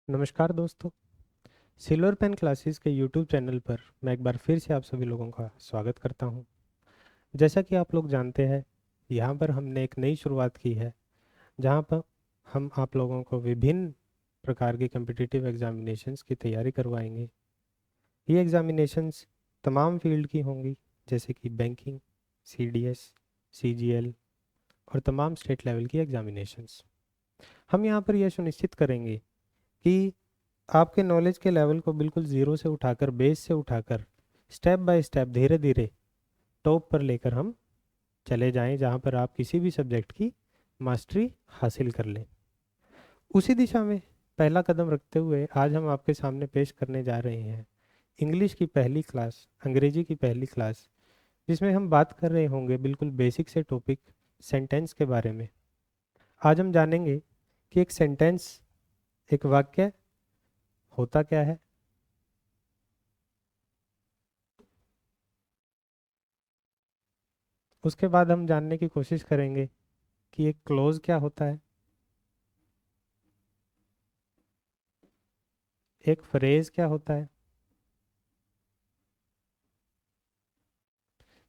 नमस्कार दोस्तों। Silver pen classes के यूट्यूब चैनल पर मैं एक बार फिर से आप सभी लोगों का स्वागत करता हूं। जैसा कि आप लोग जानते हैं, यहां पर हमने एक नई शुरुआत की है जहां पर हम आप लोगों को विभिन्न प्रकार के कम्पिटिटिव एग्जामिनेशंस की तैयारी करवाएंगे। ये एग्जामिनेशंस तमाम फील्ड की होंगी, जैसे कि बैंकिंग, सीडीएस, सीजीएल और तमाम स्टेट लेवल की एग्जामिनेशंस। हम यहाँ पर यह सुनिश्चित करेंगे कि आपके नॉलेज के लेवल को बिल्कुल ज़ीरो से उठाकर, बेस से उठाकर, स्टेप बाय स्टेप धीरे धीरे टॉप पर लेकर हम चले जाएं, जहां पर आप किसी भी सब्जेक्ट की मास्टरी हासिल कर लें। उसी दिशा में पहला कदम रखते हुए आज हम आपके सामने पेश करने जा रहे हैं इंग्लिश की पहली क्लास, अंग्रेजी की पहली क्लास, जिसमें हम बात कर रहे होंगे बिल्कुल बेसिक से टॉपिक सेंटेंस के बारे में। आज हम जानेंगे कि एक सेंटेंस, एक वाक्य होता क्या है। उसके बाद हम जानने की कोशिश करेंगे कि एक क्लोज क्या होता है, एक फ्रेज क्या होता है,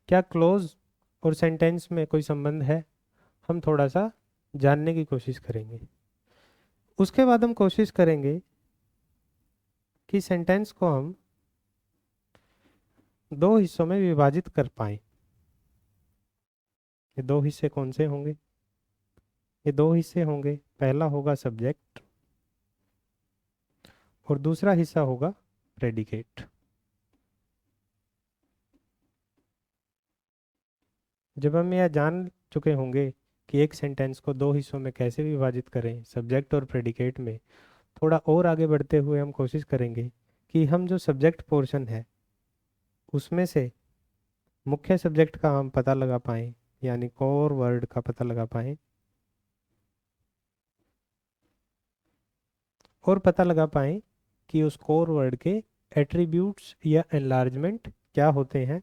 क्या क्लोज और सेंटेंस में कोई संबंध है, हम थोड़ा सा जानने की कोशिश करेंगे। उसके बाद हम कोशिश करेंगे कि सेंटेंस को हम दो हिस्सों में विभाजित कर पाएं। ये दो हिस्से कौन से होंगे? ये दो हिस्से होंगे, पहला होगा सब्जेक्ट और दूसरा हिस्सा होगा प्रेडिकेट। जब हम यह जान चुके होंगे कि एक सेंटेंस को दो हिस्सों में कैसे विभाजित करें, सब्जेक्ट और प्रेडिकेट में, थोड़ा और आगे बढ़ते हुए हम कोशिश करेंगे कि हम जो सब्जेक्ट पोर्शन है उसमें से मुख्य सब्जेक्ट का हम पता लगा पाएं, यानी कोर वर्ड का पता लगा पाएं, और पता लगा पाएं कि उस कोर वर्ड के एट्रीब्यूट्स या एनलार्जमेंट क्या होते हैं।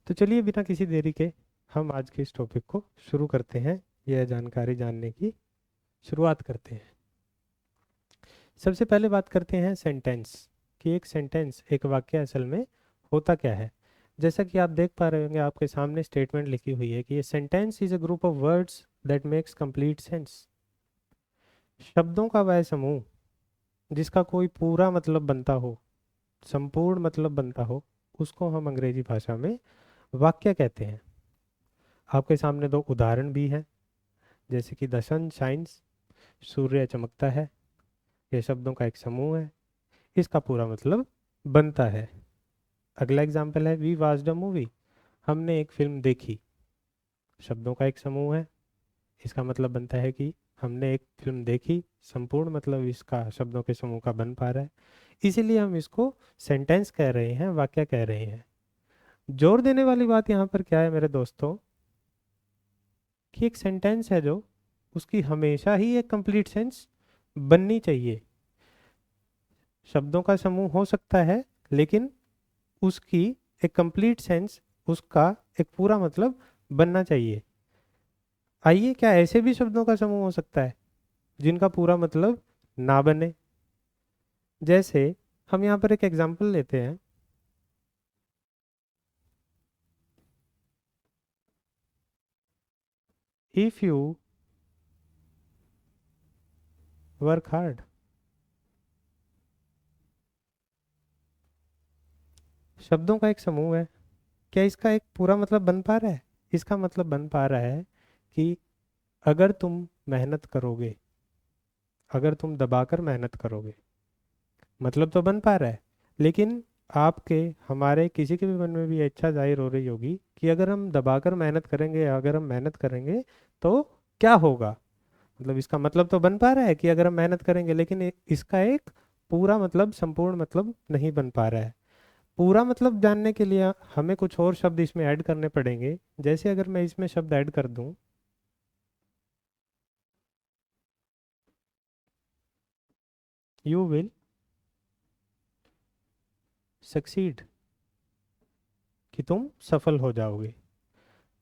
तो चलिए बिना किसी देरी के हम आज के इस टॉपिक को शुरू करते हैं, यह जानकारी जानने की शुरुआत करते हैं। सबसे पहले बात करते हैं सेंटेंस, कि एक सेंटेंस, एक वाक्य असल में होता क्या है। जैसा कि आप देख पा रहे होंगे, आपके सामने स्टेटमेंट लिखी हुई है कि ये sentence is a group of words that makes complete sense. शब्दों का वह समूह जिसका कोई पूरा मतलब बनता हो, संपूर्ण मतलब बनता हो, उसको हम अंग्रेजी भाषा में वाक्य कहते हैं। आपके सामने दो उदाहरण भी हैं, जैसे कि द सन शाइन्स, सूर्य चमकता है। यह शब्दों का एक समूह है, इसका पूरा मतलब बनता है। अगला एग्जाम्पल है वी वॉच्ड अ मूवी, हमने एक फिल्म देखी। शब्दों का एक समूह है, इसका मतलब बनता है कि हमने एक फिल्म देखी, संपूर्ण मतलब इसका शब्दों के समूह का बन पा रहा है, इसीलिए हम इसको सेंटेंस कह रहे हैं, वाक्य कह रहे हैं। जोर देने वाली बात यहाँ पर क्या है मेरे दोस्तों, कि एक सेंटेंस है जो, उसकी हमेशा ही एक कंप्लीट सेंस बननी चाहिए। शब्दों का समूह हो सकता है, लेकिन उसकी एक कंप्लीट सेंस, उसका एक पूरा मतलब बनना चाहिए। आइए, क्या ऐसे भी शब्दों का समूह हो सकता है जिनका पूरा मतलब ना बने? जैसे हम यहाँ पर एक एग्जांपल लेते हैं, इफ यू वर्क हार्ड। शब्दों का एक समूह है, क्या इसका एक पूरा मतलब बन पा रहा है? इसका मतलब बन पा रहा है कि अगर तुम मेहनत करोगे, अगर तुम दबाकर मेहनत करोगे, मतलब तो बन पा रहा है। लेकिन आपके, हमारे, किसी के भी मन में भी ये इच्छा जाहिर हो रही होगी कि अगर हम दबाकर मेहनत करेंगे, या अगर हम मेहनत करेंगे तो क्या होगा। मतलब इसका मतलब तो बन पा रहा है कि अगर हम मेहनत करेंगे, लेकिन इसका एक पूरा मतलब, संपूर्ण मतलब नहीं बन पा रहा है। पूरा मतलब जानने के लिए हमें कुछ और शब्द इसमें ऐड करने पड़ेंगे। जैसे अगर मैं इसमें शब्द ऐड कर दूं, यू विल सक्सीड, कि तुम सफल हो जाओगे।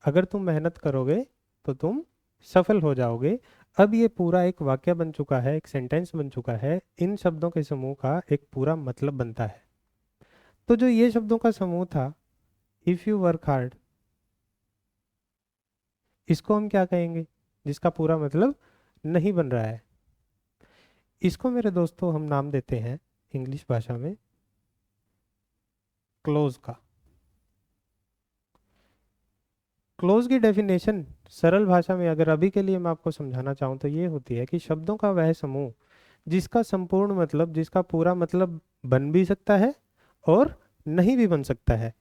अगर तुम मेहनत करोगे तो तुम सफल हो जाओगे। अब ये पूरा एक वाक्य बन चुका है, एक सेंटेंस बन चुका है। इन शब्दों के समूह का एक पूरा मतलब बनता है। तो जो ये शब्दों का समूह था, इफ यू वर्क हार्ड, इसको हम क्या कहेंगे, जिसका पूरा मतलब नहीं बन रहा है? इसको मेरे दोस्तों हम नाम देते हैं इंग्लिश भाषा में क्लोज का। क्लोज की डेफिनेशन सरल भाषा में अगर अभी के लिए मैं आपको समझाना चाहूँ तो ये होती है कि शब्दों का वह समूह जिसका संपूर्ण मतलब, जिसका पूरा मतलब बन भी सकता है और नहीं भी बन सकता है।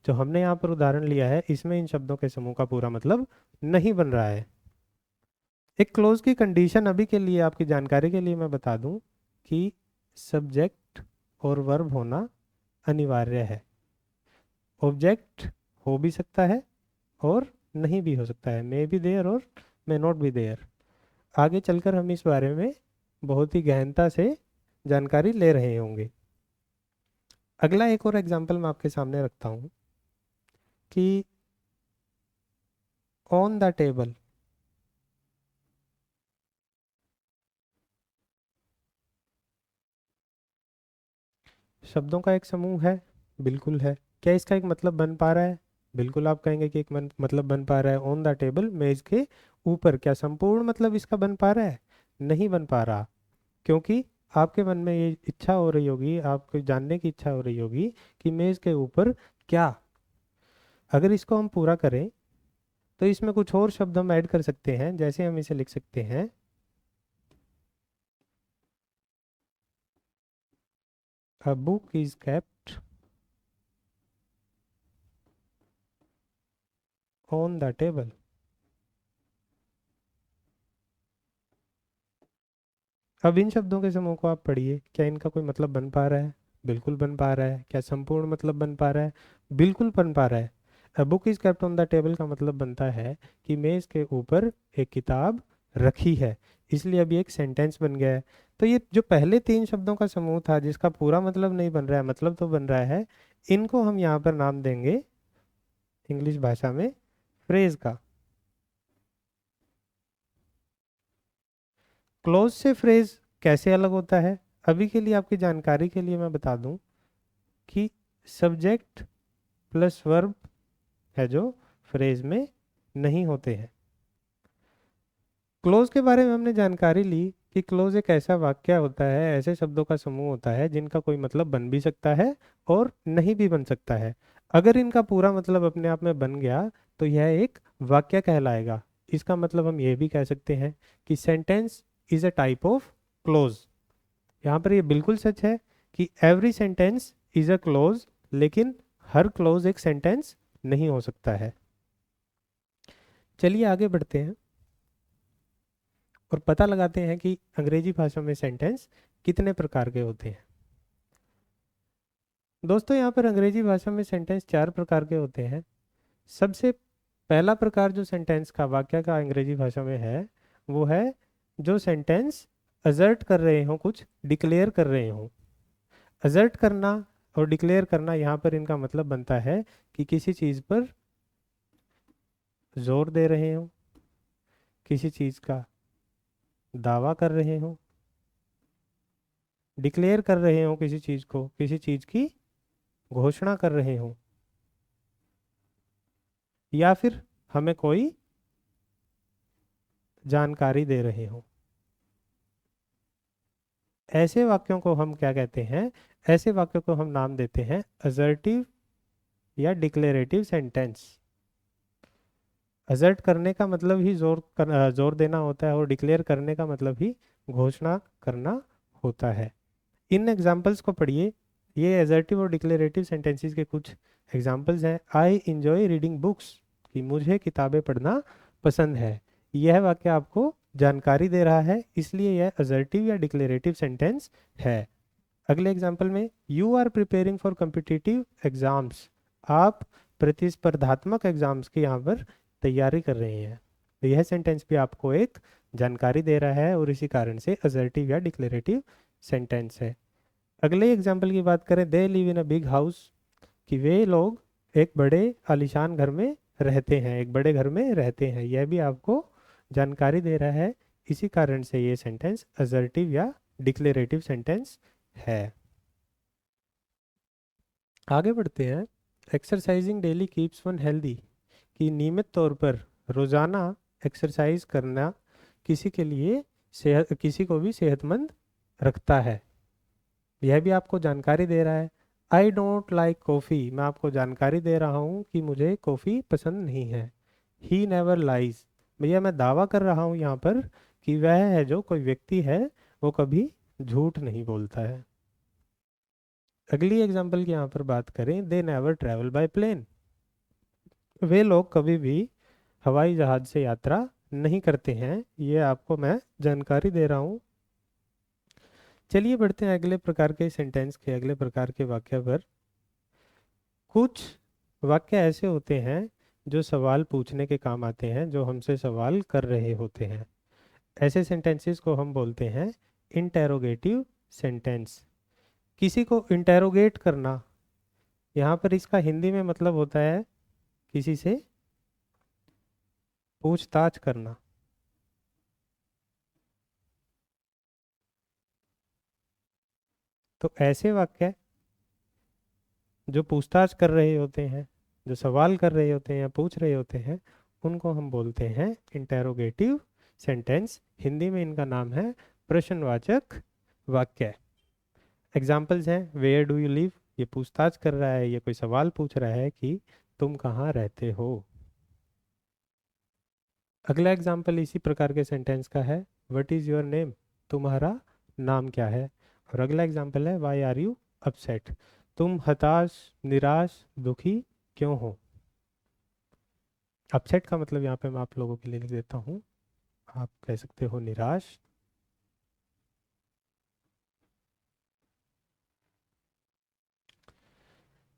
जो हमने यहाँ पर उदाहरण लिया है, इसमें इन शब्दों के समूह का पूरा मतलब नहीं बन रहा है। एक क्लोज की कंडीशन अभी के लिए आपकी जानकारी के लिए मैं बता दूं कि सब्जेक्ट और वर्ब होना अनिवार्य है। ऑब्जेक्ट हो भी सकता है और नहीं भी हो सकता है, मे बी देयर और मे नॉट बी देयर। आगे चलकर हम इस बारे में बहुत ही गहनता से जानकारी ले रहे होंगे। अगला एक और एग्जांपल मैं आपके सामने रखता हूँ कि ऑन द टेबल, शब्दों का एक समूह है, बिल्कुल है। क्या इसका एक मतलब बन पा रहा है? बिल्कुल आप कहेंगे कि एक मतलब बन पा रहा है। ऑन द टेबल, मेज के ऊपर, क्या संपूर्ण मतलब इसका बन पा रहा है? नहीं बन पा रहा, क्योंकि आपके मन में ये इच्छा हो रही होगी, आपको जानने की इच्छा हो रही होगी कि मेज के ऊपर क्या। अगर इसको हम पूरा करें तो इसमें कुछ और शब्द हम ऐड कर सकते हैं। जैसे हम इसे लिख सकते हैं, a book is kept on the table. अब इन शब्दों के समूह को आप पढ़िए, क्या इनका कोई मतलब बन पा रहा है? बिल्कुल बन पा रहा है। क्या संपूर्ण मतलब बन पा रहा है? बिल्कुल बन पा रहा है। A book is kept on the table का मतलब बनता है कि मेज के ऊपर एक किताब रखी है। इसलिए अभी एक सेंटेंस बन गया है। तो ये जो पहले तीन शब्दों का समूह था जिसका पूरा मतलब नहीं बन रहा है, मतलब तो बन रहा है, इनको हम यहाँ पर नाम देंगे इंग्लिश भाषा में फ्रेज का। क्लोज से फ्रेज कैसे अलग होता है? अभी के लिए आपकी जानकारी के लिए मैं बता दूं कि सब्जेक्ट प्लस वर्ब है जो फ्रेज में नहीं होते हैं। क्लोज के बारे में हमने जानकारी ली कि क्लोज एक ऐसा वाक्य होता है, ऐसे शब्दों का समूह होता है जिनका कोई मतलब बन भी सकता है और नहीं भी बन सकता है। अगर इनका पूरा मतलब अपने आप में बन गया तो यह एक वाक्य कहलाएगा। इसका मतलब हम ये भी कह सकते हैं कि sentence is a type of close. यहाँ पर ये बिल्कुल सच है कि every sentence is a close, लेकिन हर क्लोज एक सेंटेंस नहीं हो सकता है। चलिए आगे बढ़ते हैं और पता लगाते हैं कि अंग्रेजी भाषा में सेंटेंस कितने प्रकार के होते हैं। दोस्तों, यहाँ पर अंग्रेजी भाषा में सेंटेंस चार प्रकार के होते हैं। सबसे पहला प्रकार जो सेंटेंस का, वाक्य का अंग्रेजी भाषा में है, वो है जो सेंटेंस अजर्ट कर रहे हो, कुछ डिक्लेयर कर रहे हो। अजर्ट करना और डिक्लेयर करना, यहाँ पर इनका मतलब बनता है कि किसी चीज़ पर जोर दे रहे हो, किसी चीज़ का दावा कर रहे हो, डिक्लेयर कर रहे हो किसी चीज़ को, किसी चीज़ की घोषणा कर रहे हो, या फिर हमें कोई जानकारी दे रहे हो। ऐसे वाक्यों को हम क्या कहते हैं? ऐसे वाक्यों को हम नाम देते हैं असर्टिव या डिक्लेरेटिव सेंटेंस। असर्ट करने का मतलब ही जोर देना होता है और डिक्लेयर करने का मतलब ही घोषणा करना होता है। इन एग्जाम्पल्स को पढ़िए। ये असर्टिव और डिक्लेरेटिव सेंटेंसेस के कुछ एग्जाम्पल्स हैं। आई इंजॉय रीडिंग बुक्स, कि मुझे किताबें पढ़ना पसंद है। यह वाक्य आपको जानकारी दे रहा है, इसलिए यह असर्टिव या डिक्लेरेटिव सेंटेंस है। अगले एग्जाम्पल में, you are preparing for competitive exams, आप प्रतिस्पर्धात्मक एग्जाम्स की यहाँ पर तैयारी कर रहे हैं। तो यह सेंटेंस भी आपको एक जानकारी दे रहा है और इसी कारण से असर्टिव या डिक्लेरेटिव सेंटेंस है। अगले एग्जाम्पल की बात करें, they live in a big house, कि वे लोग एक बड़े आलीशान घर में रहते हैं, एक बड़े घर में रहते हैं। यह भी आपको जानकारी दे रहा है। इसी कारण से ये सेंटेंस असर्टिव या डिक्लेरेटिव सेंटेंस है। आगे बढ़ते हैं। Exercising daily keeps one healthy, कि नियमित तौर पर रोजाना एक्सरसाइज करना किसी के लिए किसी को भी सेहतमंद रखता है। यह भी आपको जानकारी दे रहा है। आई डोंट लाइक कॉफ़ी, मैं आपको जानकारी दे रहा हूँ कि मुझे कॉफ़ी पसंद नहीं है। ही नेवर लाइज, भैया मैं दावा कर रहा हूँ यहाँ पर कि वह है जो कोई व्यक्ति है वो कभी झूठ नहीं बोलता है। अगली एग्जाम्पल की यहाँ पर बात करें, they never travel by plane, वे लोग कभी भी हवाई जहाज से यात्रा नहीं करते हैं। ये आपको मैं जानकारी दे रहा हूँ। चलिए बढ़ते हैं अगले प्रकार के सेंटेंस के, अगले प्रकार के वाक्य पर। कुछ वाक्य ऐसे होते हैं जो सवाल पूछने के काम आते हैं, जो हमसे सवाल कर रहे होते हैं। ऐसे सेंटेंसेस को हम बोलते हैं इंटेरोगेटिव सेंटेंस। किसी को इंटेरोगेट करना, यहाँ पर इसका हिंदी में मतलब होता है किसी से पूछताछ करना। तो ऐसे वाक्य जो पूछताछ कर रहे होते हैं, जो सवाल कर रहे होते हैं या पूछ रहे होते हैं, उनको हम बोलते हैं इंटेरोगेटिव सेंटेंस। हिंदी में इनका नाम है प्रश्नवाचक वाक्य। एग्जाम्पल्स हैं, वेयर डू यू लिव, ये पूछताछ कर रहा है, ये कोई सवाल पूछ रहा है कि तुम कहाँ रहते हो। अगला एग्जाम्पल इसी प्रकार के सेंटेंस का है, व्हाट इज योर नेम, तुम्हारा नाम क्या है। और अगला एग्जाम्पल है, वाई आर यू अपसेट, तुम हताश, निराश, दुखी क्यों हो। अपसेट का मतलब यहाँ पे मैं आप लोगों के लिए लिख देता हूँ, आप कह सकते हो निराश।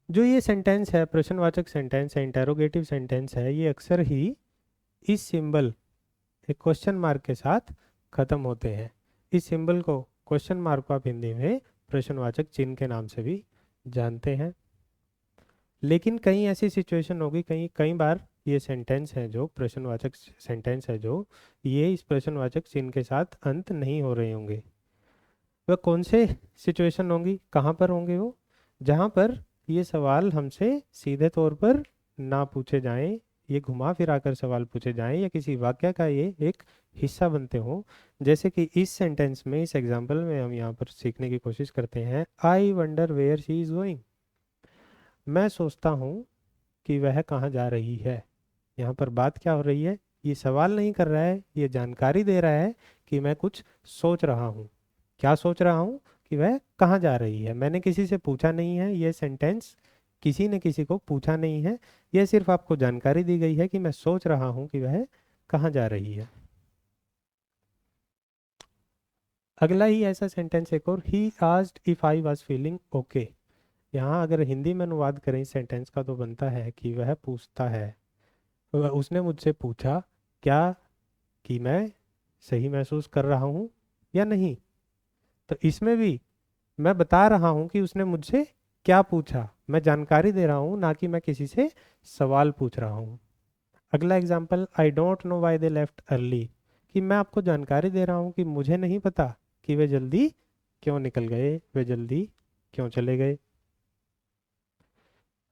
जो ये सेंटेंस है, प्रश्नवाचक सेंटेंस है, इंटेरोगेटिव सेंटेंस है, ये अक्सर ही इस सिंबल, एक क्वेश्चन मार्क के साथ खत्म होते हैं। इस सिंबल को, क्वेश्चन मार्क को आप हिंदी में प्रश्नवाचक चिन्ह के नाम से भी जानते हैं। लेकिन कई ऐसी सिचुएशन होगी, कई कई बार ये सेंटेंस है जो प्रश्नवाचक सेंटेंस है जो ये इस प्रश्नवाचक चिन्ह के साथ अंत नहीं हो रहे होंगे। वह कौन से सिचुएशन होंगी, कहाँ पर होंगे वो, जहाँ पर ये सवाल हमसे सीधे तौर पर ना पूछे जाएं, ये घुमा फिरा कर सवाल पूछे जाएं या किसी वाक्य का ये एक हिस्सा बनते हो। जैसे कि इस सेंटेंस में, इस एग्जाम्पल में हम यहाँ पर सीखने की कोशिश करते हैं, I wonder where she is going, मैं सोचता हूँ कि वह कहाँ जा रही है। यहाँ पर बात क्या हो रही है, ये सवाल नहीं कर रहा है, ये जानकारी दे रहा है कि मैं कुछ सोच रहा हूँ। क्या सोच रहा हूँ, कि वह कहाँ जा रही है। मैंने किसी से पूछा नहीं है, ये सेंटेंस किसी ने किसी को पूछा नहीं है, यह सिर्फ आपको जानकारी दी गई है कि मैं सोच रहा हूँ कि वह कहाँ जा रही है। अगला ही ऐसा सेंटेंस एक और, he asked if I was feeling okay. यहाँ अगर हिंदी में अनुवाद करें इस सेंटेंस का तो बनता है कि वह पूछता है, उसने मुझसे पूछा क्या, कि मैं सही महसूस कर रहा हूँ या नहीं। तो इसमें भी मैं बता रहा हूँ कि उसने मुझसे क्या पूछा, मैं जानकारी दे रहा हूँ, ना कि मैं किसी से सवाल पूछ रहा हूँ। अगला example, I don't know why they left early, कि मैं आपको जानकारी दे रहा हूँ कि मुझे नहीं पता कि वे जल्दी क्यों निकल गए, वे जल्दी क्यों चले गए।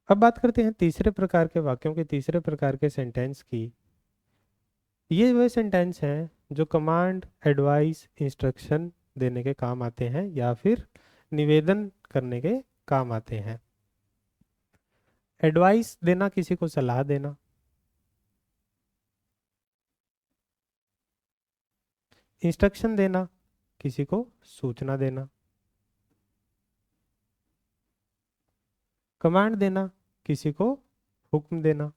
अब बात करते हैं तीसरे प्रकार के वाक्यों के, तीसरे प्रकार के सेंटेंस की। ये वे सेंटेंस हैं जो कमांड, एडवाइस, इंस्ट्रक्शन देने के काम आते हैं या फिर निवेदन करने के काम आते हैं। एडवाइस देना, किसी को सलाह देना। इंस्ट्रक्शन देना, किसी को सूचना देना। कमांड देना, किसी को हुक्म देना।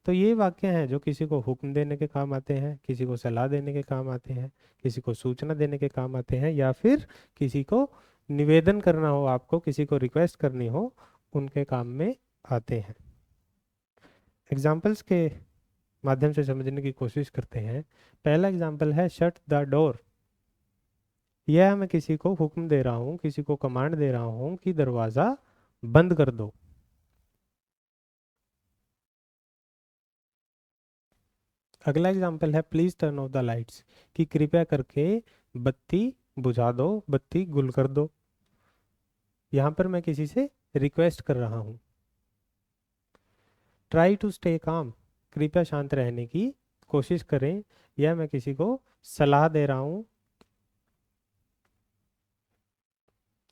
तो ये वाक्य हैं जो किसी को हुक्म देने के काम आते हैं, किसी को सलाह देने के काम आते हैं, किसी को सूचना देने के काम आते हैं, या फिर किसी को निवेदन करना हो, आपको किसी को रिक्वेस्ट करनी हो, उनके काम में आते हैं। एग्जाम्पल्स के माध्यम से समझने की कोशिश करते हैं। पहला एग्जाम्पल है शट द डोर, यह मैं किसी को हुक्म दे रहा हूँ, किसी को कमांड दे रहा हूँ कि दरवाजा बंद कर दो। अगला एग्जाम्पल है please turn off the lights, कि कृपया करके बत्ती बुझा दो, बत्ती गुल कर दो। यहाँ पर मैं किसी से रिक्वेस्ट कर रहा हूँ। ट्राई टू स्टे काम, कृपया शांत रहने की कोशिश करें। यह मैं किसी को सलाह दे रहा हूँ।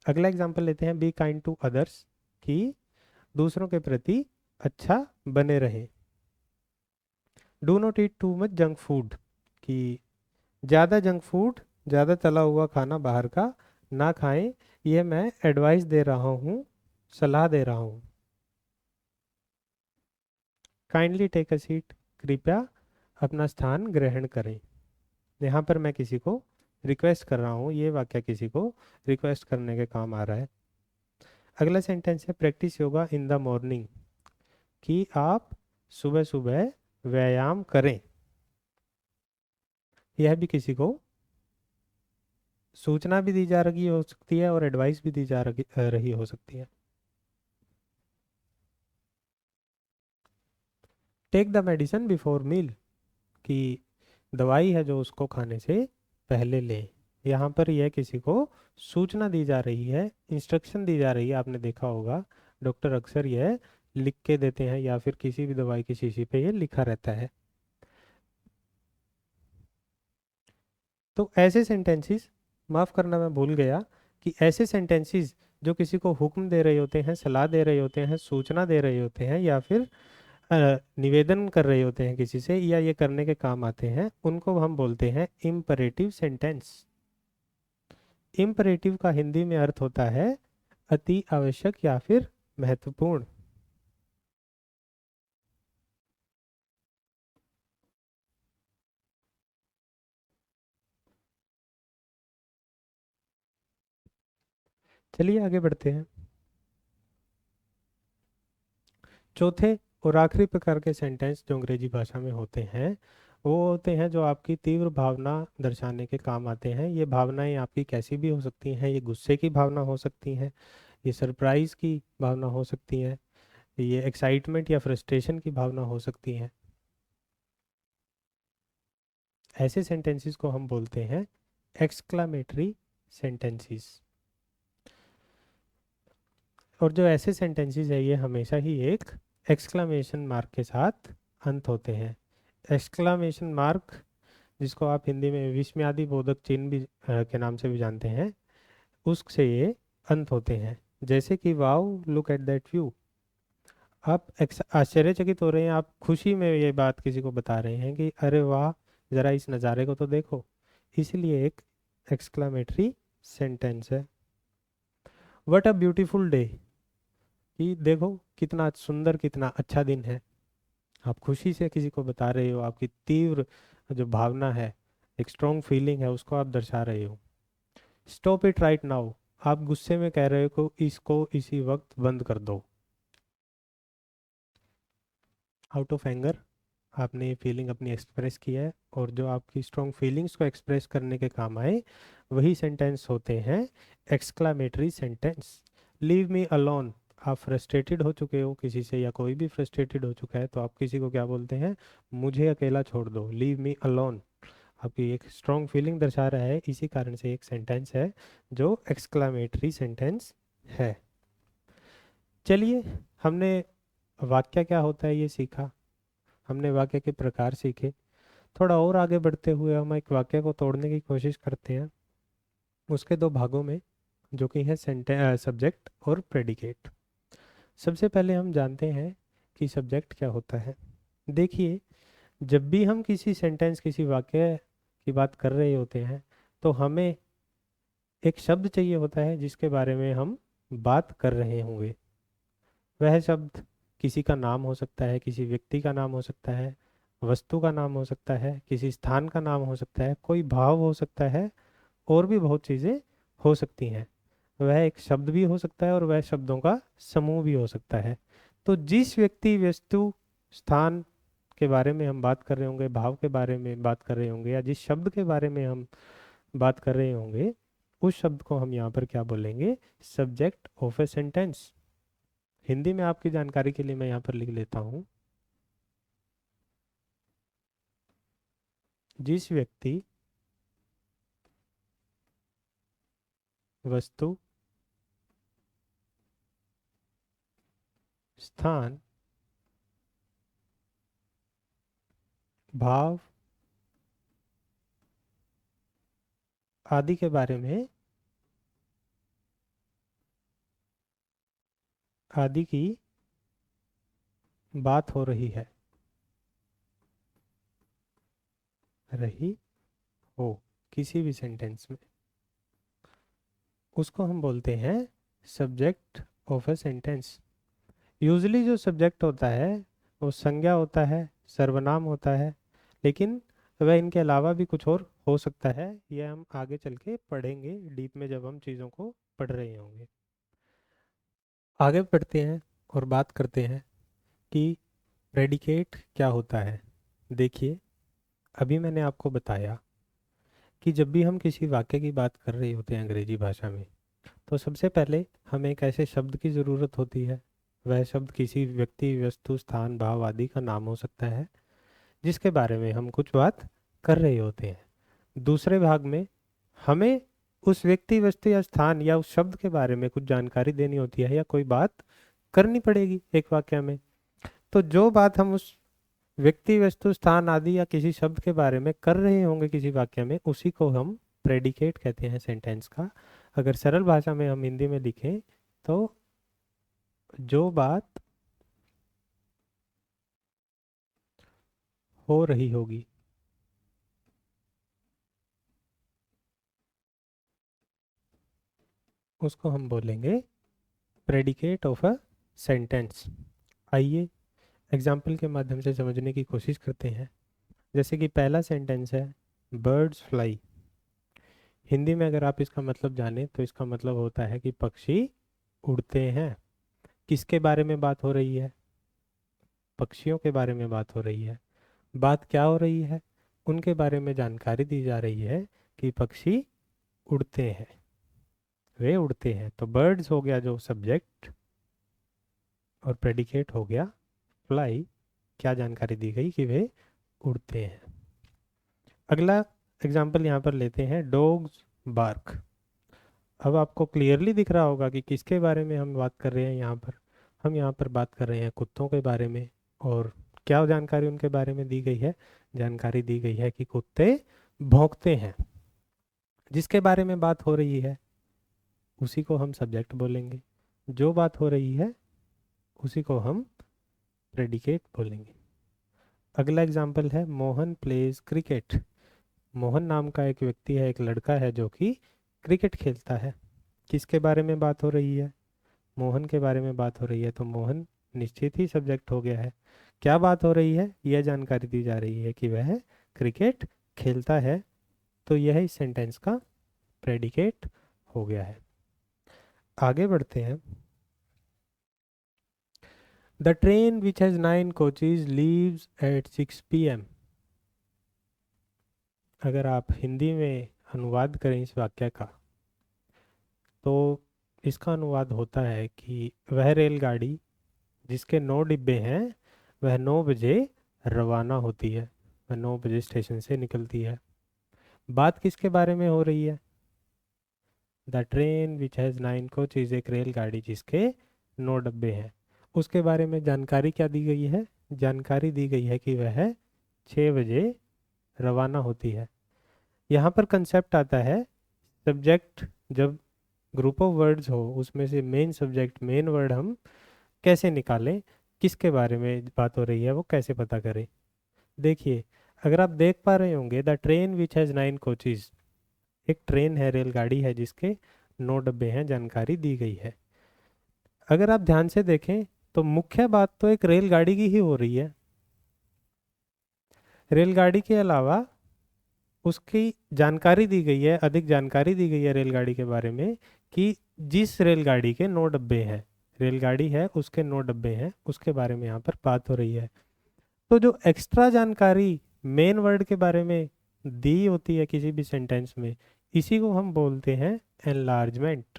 अगला एग्जाम्पल लेते हैं बी काइंड टू अदर्स, कि दूसरों के प्रति अच्छा बने रहें। Do not eat too much junk food, कि ज़्यादा जंक फूड, ज़्यादा तला हुआ खाना बाहर का ना खाएं। यह मैं एडवाइस दे रहा हूँ, सलाह दे रहा हूँ। काइंडली टेक अ सीट, कृपया अपना स्थान ग्रहण करें। यहाँ पर मैं किसी को रिक्वेस्ट कर रहा हूँ, ये वाक्य किसी को रिक्वेस्ट करने के काम आ रहा है। अगला सेंटेंस है practice yoga in the morning, कि आप सुबह सुबह व्यायाम करें। यह भी किसी को सूचना भी दी जा रही हो सकती है और एडवाइस भी दी जा रही हो सकती है। Take the medicine before meal, कि दवाई है जो उसको खाने से पहले लें। यहाँ पर यह किसी को सूचना दी जा रही है, इंस्ट्रक्शन दी जा रही है। आपने देखा होगा डॉक्टर अक्सर यह लिख के देते हैं या फिर किसी भी दवाई की शीशी पे यह लिखा रहता है। तो ऐसे सेंटेंसेस, माफ़ करना मैं भूल गया, कि ऐसे सेंटेंसेस जो किसी को हुक्म दे रहे होते हैं, सलाह दे रहे होते हैं, सूचना दे रहे होते हैं, या फिर निवेदन कर रहे होते हैं किसी से, या ये करने के काम आते हैं, उनको हम बोलते हैं इम्परेटिव सेंटेंस। इम्परेटिव का हिंदी में अर्थ होता है अति आवश्यक या फिर महत्वपूर्ण। चलिए आगे बढ़ते हैं। चौथे और आखिरी प्रकार के सेंटेंस जो अंग्रेजी भाषा में होते हैं, वो होते हैं जो आपकी तीव्र भावना दर्शाने के काम आते हैं। ये भावनाएं आपकी कैसी भी हो सकती हैं। ये गुस्से की भावना हो सकती हैं, ये सरप्राइज की भावना हो सकती है, ये एक्साइटमेंट या फ्रस्ट्रेशन की भावना हो सकती है। ऐसे सेंटेंसेस को हम बोलते हैं एक्सक्लामेटरी सेंटेंसेस। और जो ऐसे सेंटेंसेस है ये हमेशा ही एक एक्सक्लामेशन मार्क के साथ अंत होते हैं। एक्सक्लामेशन मार्क, जिसको आप हिंदी में विस्मयादि बोधक चिन्ह भी के नाम से भी जानते हैं, उससे ये अंत होते हैं। जैसे कि wow look at that view, आप आश्चर्यचकित हो रहे हैं, आप खुशी में ये बात किसी को बता रहे हैं कि अरे वाह, ज़रा इस नज़ारे को तो देखो। इसलिए एक एक्सक्लामेटरी सेंटेंस है। व्हाट अ ब्यूटीफुल डे, कि देखो कितना सुंदर, कितना अच्छा दिन है। आप खुशी से किसी को बता रहे हो, आपकी तीव्र जो भावना है, एक स्ट्रॉन्ग फीलिंग है, उसको आप दर्शा रहे हो। स्टॉप इट राइट नाउ, आप गुस्से में कह रहे हो को इसको इसी वक्त बंद कर दो। आउट ऑफ एंगर, आपने ये फीलिंग अपनी एक्सप्रेस की है, और जो आपकी स्ट्रॉन्ग फीलिंग्स को एक्सप्रेस करने के काम आए वही सेंटेंस होते हैं exclamatory sentence. Leave me alone, आप फ्रस्ट्रेटेड हो चुके हो किसी से, या कोई भी फ्रस्ट्रेटेड हो चुका है, तो आप किसी को क्या बोलते हैं, मुझे अकेला छोड़ दो, लीव मी अलोन। आपकी एक स्ट्रॉन्ग फीलिंग दर्शा रहा है, इसी कारण से एक सेंटेंस है जो एक्सक्लामेटरी सेंटेंस है। चलिए, हमने वाक्य क्या होता है ये सीखा, हमने वाक्य के प्रकार सीखे। थोड़ा और आगे बढ़ते हुए हम एक वाक्य को तोड़ने की कोशिश करते हैं उसके दो भागों में, जो कि है सब्जेक्ट और प्रेडिकेट। सबसे पहले हम जानते हैं कि सब्जेक्ट क्या होता है। देखिए, जब भी हम किसी सेंटेंस, किसी वाक्य की बात कर रहे होते हैं, तो हमें एक शब्द चाहिए होता है जिसके बारे में हम बात कर रहे होंगे। वह शब्द किसी का नाम हो सकता है, किसी व्यक्ति का नाम हो सकता है, वस्तु का नाम हो सकता है, किसी स्थान का नाम हो सकता है, कोई भाव हो सकता है, और भी बहुत चीज़ें हो सकती हैं। वह एक शब्द भी हो सकता है और वह शब्दों का समूह भी हो सकता है। तो जिस व्यक्ति, वस्तु, स्थान के बारे में हम बात कर रहे होंगे, भाव के बारे में बात कर रहे होंगे, या जिस शब्द के बारे में हम बात कर रहे होंगे, उस शब्द को हम यहाँ पर क्या बोलेंगे, subject of a sentence. Hindi में आपकी जानकारी के लिए मैं यहाँ पर लिख लेता हूँ, जिस व्यक्ति, वस्तु, स्थान, भाव आदि के बारे में, आदि की बात हो रही हो किसी भी सेंटेंस में, उसको हम बोलते हैं subject of a sentence. Usually जो सब्जेक्ट होता है वो संज्ञा होता है, सर्वनाम होता है, लेकिन वह इनके अलावा भी कुछ और हो सकता है। यह हम आगे चल के पढ़ेंगे डीप में, जब हम चीज़ों को पढ़ रहे होंगे। आगे बढ़ते हैं और बात करते हैं कि प्रेडिकेट क्या होता है। देखिए, अभी मैंने आपको बताया कि जब भी हम किसी वाक्य की बात कर रहे होते हैं अंग्रेजी भाषा में, तो सबसे पहले हमें एक ऐसे शब्द की ज़रूरत होती है। वह शब्द किसी व्यक्ति, वस्तु, स्थान, भाव आदि का नाम हो सकता है, जिसके बारे में हम कुछ बात कर रहे होते हैं। दूसरे भाग में हमें उस व्यक्ति, वस्तु या स्थान या उस शब्द के बारे में कुछ जानकारी देनी होती है, या कोई बात करनी पड़ेगी एक वाक्य में। तो जो बात हम उस व्यक्ति, वस्तु, स्थान आदि या किसी शब्द के बारे में कर रहे होंगे किसी वाक्य में, उसी को हम प्रेडिकेट कहते हैं सेंटेंस का। अगर सरल भाषा में हम हिंदी में लिखें तो जो बात हो रही होगी, उसको हम बोलेंगे प्रेडिकेट ऑफ अ सेंटेंस। आइए एग्जाम्पल के माध्यम से समझने की कोशिश करते हैं। जैसे कि पहला सेंटेंस है बर्ड्स फ्लाई। हिंदी में अगर आप इसका मतलब जाने तो इसका मतलब होता है कि पक्षी उड़ते हैं। किसके बारे में बात हो रही है? पक्षियों के बारे में बात हो रही है। बात क्या हो रही है? उनके बारे में जानकारी दी जा रही है कि पक्षी उड़ते हैं, वे उड़ते हैं। तो बर्ड्स हो गया जो सब्जेक्ट, और प्रेडिकेट हो गया फ्लाई। क्या जानकारी दी गई कि वे उड़ते हैं। अगला एग्जाम्पल यहाँ पर लेते हैं डॉग्स बार्क। अब आपको क्लियरली दिख रहा होगा कि किसके बारे में हम बात कर रहे हैं यहाँ पर। हम यहाँ पर बात कर रहे हैं कुत्तों के बारे में। और क्या जानकारी उनके बारे में दी गई है? जानकारी दी गई है कि कुत्ते भौंकते हैं। जिसके बारे में बात हो रही है उसी को हम सब्जेक्ट बोलेंगे, जो बात हो रही है उसी को हम प्रेडिकेट बोलेंगे। अगला एग्जाम्पल है मोहन प्लेज क्रिकेट। मोहन नाम का एक व्यक्ति है, एक लड़का है जो कि क्रिकेट खेलता है। किसके बारे में बात हो रही है? मोहन के बारे में बात हो रही है, तो मोहन निश्चित ही सब्जेक्ट हो गया है। क्या बात हो रही है? यह जानकारी दी जा रही है कि वह क्रिकेट खेलता है, तो यह इस सेंटेंस का प्रेडिकेट हो गया है। आगे बढ़ते हैं। The train which has 9 coaches leaves eight 6 PM। अगर आप हिंदी में अनुवाद करें इस वाक्य का, तो इसका अनुवाद होता है कि वह रेलगाड़ी जिसके 9 डिब्बे हैं वह 9 बजे रवाना होती है, वह 9 बजे स्टेशन से निकलती है। बात किसके बारे में हो रही है? The train which has 9 coaches, एक रेलगाड़ी जिसके 9 डब्बे हैं। उसके बारे में जानकारी क्या दी गई है? जानकारी दी गई है कि वह 6 बजे रवाना होती है। यहाँ पर कंसेप्ट आता है सब्जेक्ट। जब ग्रुप ऑफ वर्ड्स हो उसमें से मेन सब्जेक्ट, मेन वर्ड हम कैसे निकालें, किसके बारे में बात हो रही है वो कैसे पता करें। देखिए, अगर आप देख पा रहे होंगे the train which has 9 coaches, एक ट्रेन है, रेलगाड़ी है जिसके 9 डब्बे हैं, जानकारी दी गई है। अगर आप ध्यान से देखें तो मुख्य बात तो एक रेलगाड़ी की ही हो रही है। रेलगाड़ी के अलावा उसकी जानकारी दी गई है, अधिक जानकारी दी गई है रेलगाड़ी के बारे में कि जिस रेलगाड़ी के 9 डब्बे हैं, रेलगाड़ी है उसके 9 डब्बे हैं, उसके बारे में यहाँ पर बात हो रही है। तो जो एक्स्ट्रा जानकारी मेन वर्ड के बारे में दी होती है किसी भी सेंटेंस में, इसी को हम बोलते हैं एनलार्जमेंट।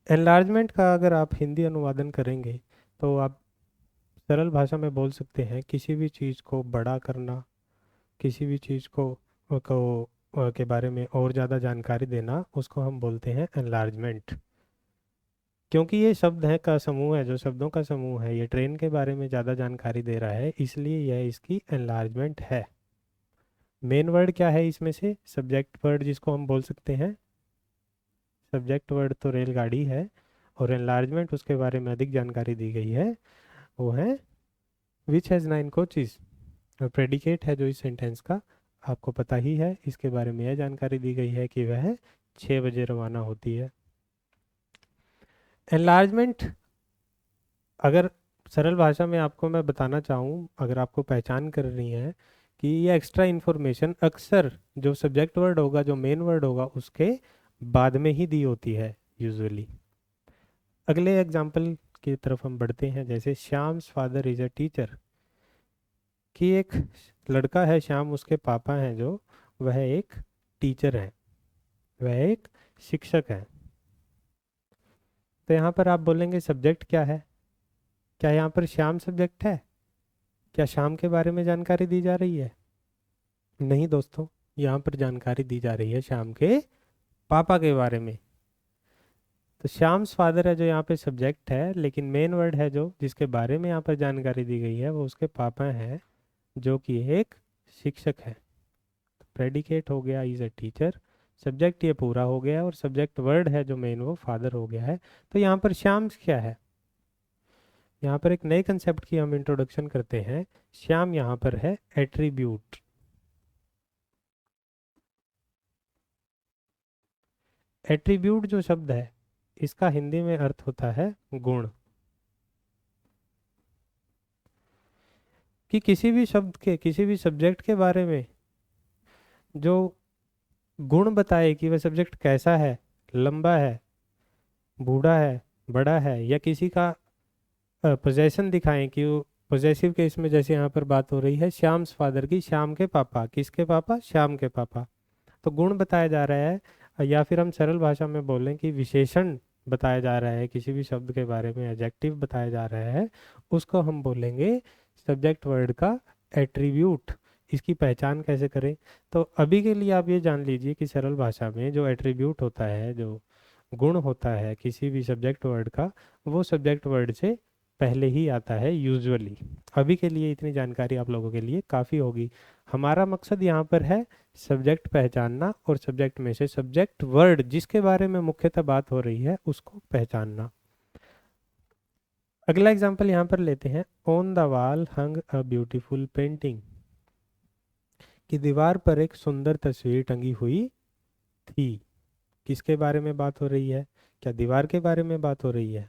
एनलार्जमेंट का अगर आप हिंदी अनुवादन करेंगे तो आप सरल भाषा में बोल सकते हैं किसी भी चीज़ को बड़ा करना, किसी भी चीज़ के बारे में और ज़्यादा जानकारी देना, उसको हम बोलते हैं एनलार्जमेंट। क्योंकि ये शब्द है का समूह है, जो शब्दों का समूह है, ये ट्रेन के बारे में ज़्यादा जानकारी दे रहा है, इसलिए यह इसकी एनलार्जमेंट है। मेन वर्ड क्या है इसमें से? सब्जेक्ट वर्ड, जिसको हम बोल सकते हैं सब्जेक्ट वर्ड तो रेलगाड़ी है, और एनलार्जमेंट उसके बारे में अधिक जानकारी दी गई है, वो है विच हैज़ 9 कोचेस। और प्रेडिकेट है जो इस सेंटेंस का, आपको पता ही है, इसके बारे में यह जानकारी दी गई है कि वह 6 बजे रवाना होती है। एनलार्जमेंट अगर सरल भाषा में आपको मैं बताना चाहूँ, अगर आपको पहचान करनी है कि ये एक्स्ट्रा इन्फॉर्मेशन अक्सर जो सब्जेक्ट वर्ड होगा, जो मेन वर्ड होगा, उसके बाद में ही दी होती है यूजुअली। अगले एग्जाम्पल की तरफ हम बढ़ते हैं, जैसे Shyam's father is a teacher, कि एक लड़का है श्याम, उसके पापा हैं जो, वह एक टीचर है, वह एक शिक्षक है। तो यहाँ पर आप बोलेंगे सब्जेक्ट क्या है? क्या यहाँ पर श्याम सब्जेक्ट है? क्या श्याम के बारे में जानकारी दी जा रही है? नहीं दोस्तों, यहाँ पर जानकारी दी जा रही है श्याम के पापा के बारे में। तो श्याम्स फादर है जो यहाँ पे सब्जेक्ट है, लेकिन मेन वर्ड है जो जिसके बारे में यहाँ पर जानकारी दी गई है, वो उसके पापा हैं जो कि एक शिक्षक है। तो प्रेडिकेट हो गया इज अ टीचर, सब्जेक्ट ये पूरा हो गया, और सब्जेक्ट वर्ड है जो मेन, वो फादर हो गया है। तो यहाँ पर श्याम्स क्या है? यहाँ पर एक नए कंसेप्ट की हम इंट्रोडक्शन करते हैं। श्याम यहाँ पर है एट्रीब्यूट। एट्रीब्यूट जो शब्द है, इसका हिंदी में अर्थ होता है गुण। कि किसी भी शब्द के, किसी भी सब्जेक्ट के बारे में जो गुण बताए कि वह सब्जेक्ट कैसा है, लंबा है, बूढ़ा है, बड़ा है, या किसी का पोजेशन दिखाएं कि वो पोजेसिव केस में, जैसे यहाँ पर बात हो रही है श्याम्स फादर की, श्याम के पापा, किसके पापा? श्याम के पापा। तो गुण बताया जा रहा है, या फिर हम सरल भाषा में बोलें कि विशेषण बताया जा रहा है, किसी भी शब्द के बारे में एडजेक्टिव बताया जा रहा है, उसको हम बोलेंगे सब्जेक्ट वर्ड का एट्रीब्यूट। इसकी पहचान कैसे करें? तो अभी के लिए आप ये जान लीजिए कि सरल भाषा में जो एट्रीब्यूट होता है, जो गुण होता है किसी भी सब्जेक्ट वर्ड का, वो सब्जेक्ट वर्ड से पहले ही आता है यूजुअली। अभी के लिए इतनी जानकारी आप लोगों के लिए काफ़ी होगी। हमारा मकसद यहाँ पर है सब्जेक्ट पहचानना, और सब्जेक्ट में से सब्जेक्ट वर्ड जिसके बारे में मुख्यतः बात हो रही है उसको पहचानना। अगला एग्जाम्पल यहाँ पर लेते हैं, on the wall hung a beautiful painting, कि दीवार पर एक सुंदर तस्वीर टंगी हुई थी। किसके बारे में बात हो रही है? क्या दीवार के बारे में बात हो रही है?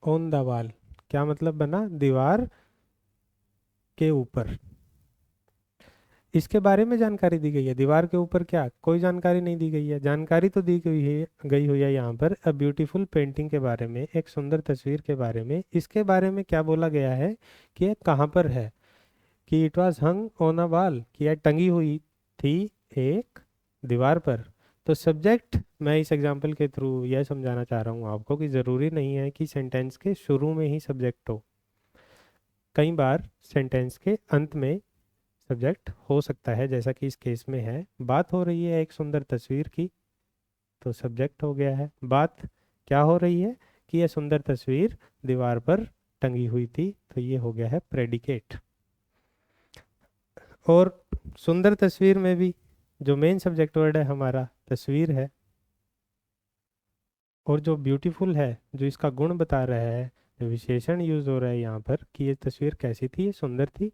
ऑन द वॉल क्या मतलब बना? दीवार के ऊपर। इसके बारे में जानकारी दी गई है, दीवार के ऊपर क्या कोई जानकारी नहीं दी गई है? जानकारी तो दी गई हुई है यहाँ पर अ ब्यूटीफुल पेंटिंग के बारे में, एक सुंदर तस्वीर के बारे में। इसके बारे में क्या बोला गया है कि यह कहाँ पर है? कि it was hung on a wall, कि यह टंगी हुई थी एक दीवार पर। तो सब्जेक्ट, मैं इस एग्जाम्पल के थ्रू यह समझाना चाह रहा हूँ आपको कि ज़रूरी नहीं है कि सेंटेंस के शुरू में ही सब्जेक्ट हो। कई बार सेंटेंस के अंत में सब्जेक्ट हो सकता है, जैसा कि इस केस में है। बात हो रही है एक सुंदर तस्वीर की, तो सब्जेक्ट हो गया है। बात क्या हो रही है? कि यह सुंदर तस्वीर दीवार पर टंगी हुई थी, तो ये हो गया है प्रेडिकेट। और सुंदर तस्वीर में भी जो मेन सब्जेक्ट वर्ड है हमारा तस्वीर है, और जो ब्यूटीफुल है जो इसका गुण बता रहा है, जो विशेषण यूज हो रहा है यहाँ पर कि ये तस्वीर कैसी थी, ये सुंदर थी,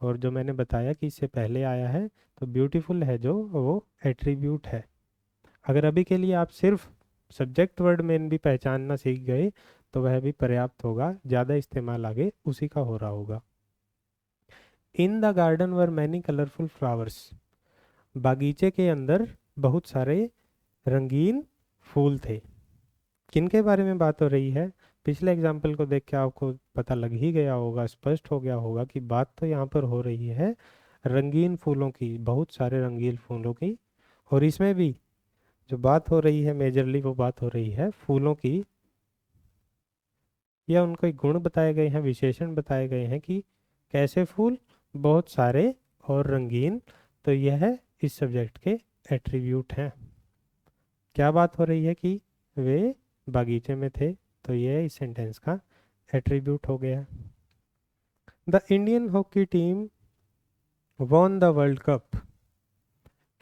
और जो मैंने बताया कि इससे पहले आया है, तो ब्यूटीफुल है जो, वो एट्रीब्यूट है। अगर अभी के लिए आप सिर्फ सब्जेक्ट वर्ड में भी पहचानना सीख गए तो वह भी पर्याप्त होगा, ज़्यादा इस्तेमाल आगे उसी का हो रहा होगा। In the garden were many colourful flowers, बागीचे के अंदर बहुत सारे रंगीन फूल थे। किन के बारे में बात हो रही है? पिछले एग्जाम्पल को देख के आपको पता लग ही गया होगा, स्पष्ट हो गया होगा कि बात तो यहाँ पर हो रही है रंगीन फूलों की, बहुत सारे रंगीन फूलों की। और इसमें भी जो बात हो रही है मेजरली वो बात हो रही है फूलों की, या उनके गुण बताए गए हैं, विशेषण बताए गए हैं कि कैसे फूल बहुत सारे और रंगीन। तो यह इस सब्जेक्ट के एट्रीब्यूट हैं। क्या बात हो रही है कि वे बागीचे में थे, तो यह इस सेंटेंस का एट्रीब्यूट हो गया। The Indian hockey team won the world cup,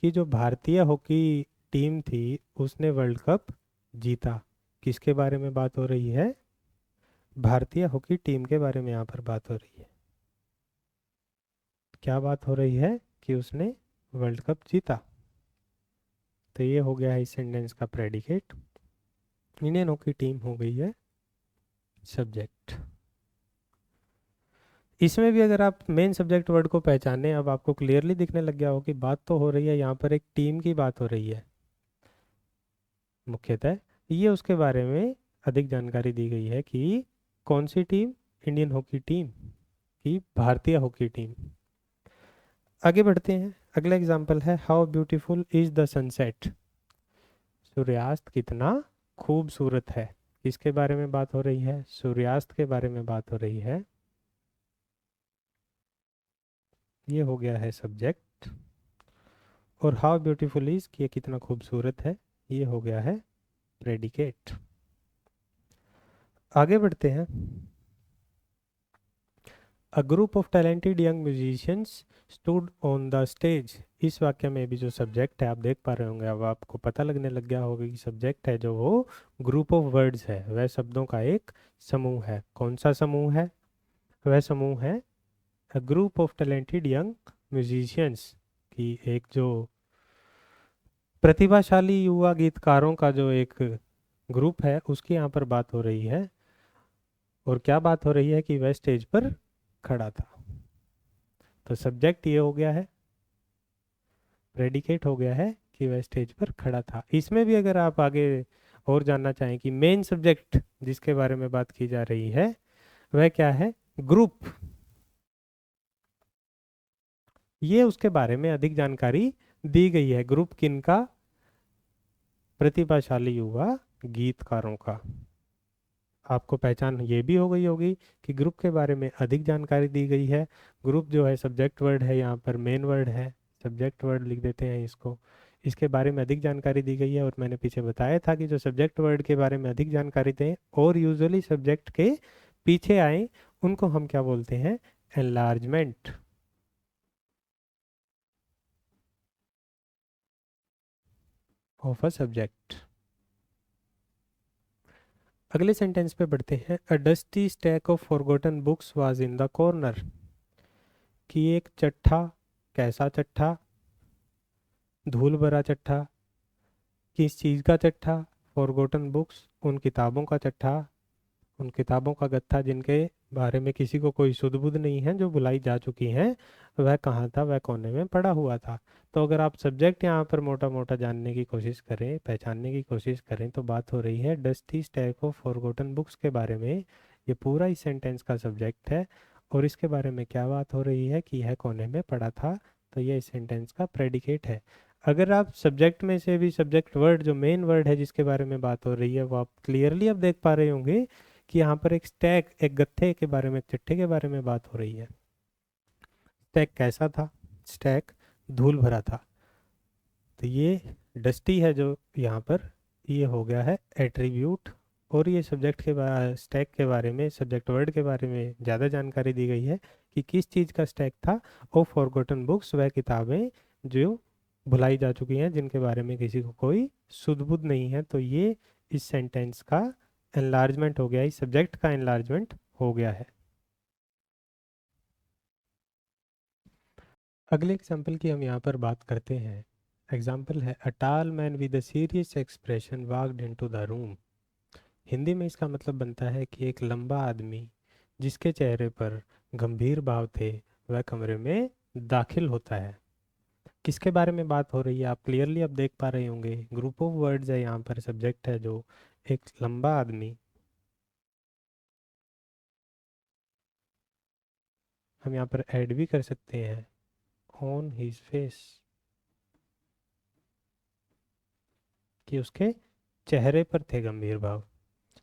कि जो भारतीय हॉकी टीम थी उसने वर्ल्ड कप जीता। किसके बारे में बात हो रही है? भारतीय हॉकी टीम के बारे में यहाँ पर बात हो रही है। क्या बात हो रही है? कि उसने वर्ल्ड कप जीता। तो ये हो गया है इस सेंटेंस का प्रेडिकेट। इंडियन हॉकी टीम हो गई है सब्जेक्ट। इसमें भी अगर आप मेन सब्जेक्ट वर्ड को पहचाने, अब आपको क्लियरली दिखने लग गया हो कि बात तो हो रही है यहाँ पर एक टीम की बात हो रही है मुख्यतः। ये उसके बारे में अधिक जानकारी दी गई है कि कौन सी टीम? इंडियन हॉकी टीम की, भारतीय हॉकी टीम। आगे बढ़ते हैं। अगला एग्जाम्पल है how beautiful is the sunset. सूर्यास्त कितना खूबसूरत है। किसके बारे में बात हो रही है? सूर्यास्त के बारे में बात हो रही है। ये हो गया है सब्जेक्ट। और हाउ ब्यूटीफुल इज, कि ये कितना खूबसूरत है, ये हो गया है प्रेडिकेट। आगे बढ़ते हैं। A group of talented young musicians stood on the stage. इस वाक्य में भी जो सब्जेक्ट है आप देख पा रहे होंगे, अब आपको पता लगने लग गया होगा कि सब्जेक्ट है जो वो ग्रुप ऑफ वर्ड्स है, वह शब्दों का एक समूह है। कौन सा समूह है? वह समूह है a group of talented young musicians, की एक जो प्रतिभाशाली युवा गीतकारों का जो एक ग्रुप है उसकी यहाँ पर बात हो रही है। और क्या बात हो रही है? कि वह स्टेज पर खड़ा था। तो सब्जेक्ट ये हो गया है, प्रेडिकेट हो गया है कि वह स्टेज पर खड़ा था। इसमें भी अगर आप आगे और जानना चाहें कि मेन सब्जेक्ट जिसके बारे में बात की जा रही है वह क्या है? ग्रुप। ये उसके बारे में अधिक जानकारी दी गई है। ग्रुप किनका? प्रतिभाशाली युवा गीतकारों का। आपको पहचान ये भी हो गई होगी कि ग्रुप के बारे में अधिक जानकारी दी गई है। ग्रुप जो है सब्जेक्ट वर्ड है, यहाँ पर मेन वर्ड है, सब्जेक्ट वर्ड लिख देते हैं इसको। इसके बारे में अधिक जानकारी दी गई है। और मैंने पीछे बताया था कि जो सब्जेक्ट वर्ड के बारे में अधिक जानकारी दें और यूजुअली सब्जेक्ट के पीछे आए, उनको हम क्या बोलते हैं? Enlargement of a subject. अगले सेंटेंस पे बढ़ते हैं। A dusty stack of forgotten books was in the corner, कि एक चट्टा, कैसा चट्टा? धूल भरा चट्टा। किस चीज़ का चट्टा? फॉरगॉटन बुक्स, उन किताबों का चट्टा, उन किताबों का गत्था जिनके बारे में किसी को कोई सुध बुध नहीं है, जो भुलाई जा चुकी हैं। वह कहाँ था? वह कोने में पड़ा हुआ था। तो अगर आप सब्जेक्ट यहाँ पर मोटा मोटा जानने की कोशिश करें, पहचानने की कोशिश करें, तो बात हो रही है dusty stack of forgotten books के बारे में। ये पूरा इस सेंटेंस का सब्जेक्ट है। और इसके बारे में क्या बात हो रही है? कि यह कोने में पड़ा था। तो यह इस सेंटेंस का प्रेडिकेट है। अगर आप सब्जेक्ट में से भी सब्जेक्ट वर्ड जो मेन वर्ड है जिसके बारे में बात हो रही है वो आप क्लियरली अब देख पा रहे होंगे कि यहाँ पर एक स्टैक, एक गत्थे के बारे में, एक चिट्ठे के बारे में बात हो रही है। स्टैक कैसा था? स्टैक धूल भरा था। तो ये डस्टी है जो यहाँ पर, ये हो गया है एट्रीब्यूट। और ये सब्जेक्ट के स्टैक के बारे में, सब्जेक्ट वर्ड के बारे में ज़्यादा जानकारी दी गई है कि किस चीज़ का स्टैक था। और फॉरगॉटन बुक्स, वह किताबें जो भुलाई जा चुकी हैं, जिनके बारे में किसी को कोई सुध बुध नहीं है। तो ये इस सेंटेंस का एनलार्जमेंट हो गया, इस सब्जेक्ट का एनलार्जमेंट हो गया है। अगले एग्जाम्पल की हम यहाँ पर बात करते हैं। एग्जाम्पल है अ टाल man with a serious expression walked into the room. Hindi में इसका मतलब बनता है कि एक लंबा आदमी जिसके चेहरे पर गंभीर भाव थे वह कमरे में दाखिल होता है। किसके बारे में बात हो रही है? आप क्लियरली अब देख पा रहे होंगे, ग्रुप ऑफ वर्ड्स है, यहाँ पर सब्जेक्ट है जो एक लंबा आदमी, हम यहाँ पर ऐड भी कर सकते हैं ऑन हिज फेस, कि उसके चेहरे पर थे गंभीर भाव।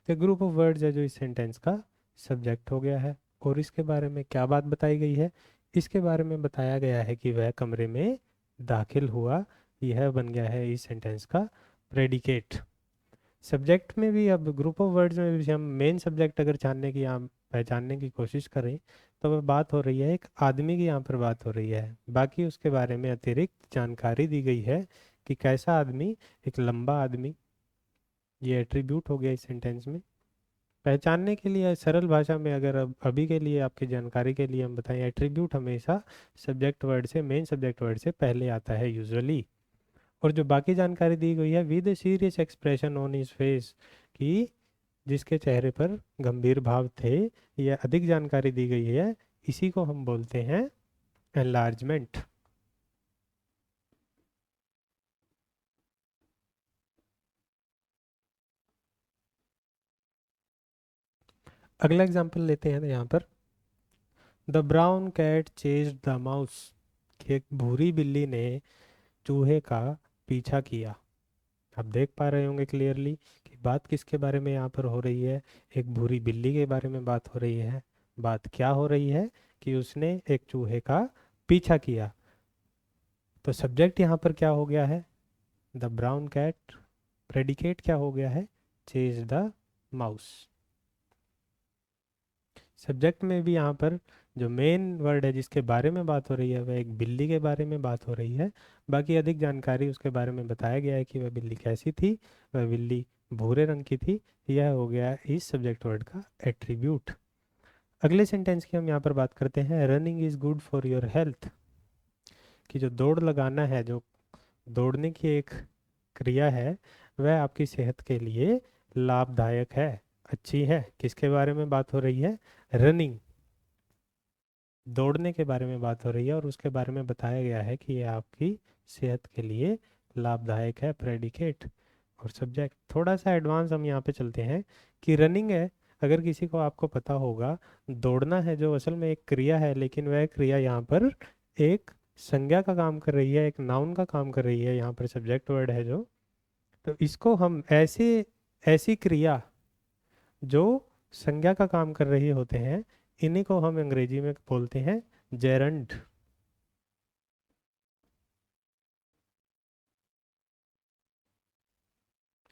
तो ग्रुप ऑफ वर्ड्स है जो इस सेंटेंस का सब्जेक्ट हो गया है। और इसके बारे में क्या बात बताई गई है? इसके बारे में बताया गया है कि वह कमरे में दाखिल हुआ। यह बन गया है इस सेंटेंस का प्रेडिकेट। सब्जेक्ट में भी, अब ग्रुप ऑफ वर्ड्स में भी हम मेन सब्जेक्ट अगर जानने की, यहाँ पहचानने की कोशिश करें, तो वह बात हो रही है एक आदमी की, यहाँ पर बात हो रही है। बाकी उसके बारे में अतिरिक्त जानकारी दी गई है कि कैसा आदमी, एक लंबा आदमी। ये एट्रीब्यूट हो गया इस सेंटेंस में। पहचानने के लिए सरल भाषा में, अगर अब अभी के लिए आपकी जानकारी के लिए हम बताएं, एट्रीब्यूट हमेशा सब्जेक्ट वर्ड से, मेन सब्जेक्ट वर्ड से पहले आता है यूजुअली। और जो बाकी जानकारी दी गई है, with serious expression on his face, कि जिसके चेहरे पर गंभीर भाव थे, यह अधिक जानकारी दी गई है, इसी को हम बोलते हैं एनलार्जमेंट। अगला एग्जाम्पल लेते हैं यहाँ पर, the brown cat chased the mouse, कि एक भूरी बिल्ली ने चूहे का पीछा किया। आप देख पा रहे होंगे क्लियरली कि बात किसके बारे में यहाँ पर हो रही है। एक भूरी बिल्ली के बारे में बात हो रही है। बात क्या हो रही है कि उसने एक चूहे का पीछा किया। तो सब्जेक्ट यहाँ पर क्या हो गया है? The brown cat. प्रेडिकेट क्या हो गया है? Chase the mouse. सब्जेक्ट में भी यहाँ पर जो मेन वर्ड है जिसके बारे में बात हो रही है, वह एक बिल्ली के बारे में बात हो रही है। बाकी अधिक जानकारी उसके बारे में बताया गया है कि वह बिल्ली कैसी थी। वह बिल्ली भूरे रंग की थी। यह हो गया इस सब्जेक्ट वर्ड का एट्रीब्यूट। अगले सेंटेंस की हम यहाँ पर बात करते हैं, running is good for your health, कि जो दौड़ लगाना है, जो दौड़ने की एक क्रिया है, वह आपकी सेहत के लिए लाभदायक है, अच्छी है। किसके बारे में बात हो रही है? रनिंग, दौड़ने के बारे में बात हो रही है, और उसके बारे में बताया गया है कि ये आपकी सेहत के लिए लाभदायक है, प्रेडिकेट। और सब्जेक्ट थोड़ा सा एडवांस हम यहाँ पे चलते हैं कि रनिंग है, अगर किसी को आपको पता होगा, दौड़ना है जो असल में एक क्रिया है, लेकिन वह क्रिया यहाँ पर एक संज्ञा का काम कर रही है, एक नाउन का काम कर रही है, यहाँ पर सब्जेक्ट वर्ड है जो। तो इसको हम ऐसे, ऐसी क्रिया जो संज्ञा का काम कर रही होते हैं, इन्हीं को हम अंग्रेजी में बोलते हैं जेरंड।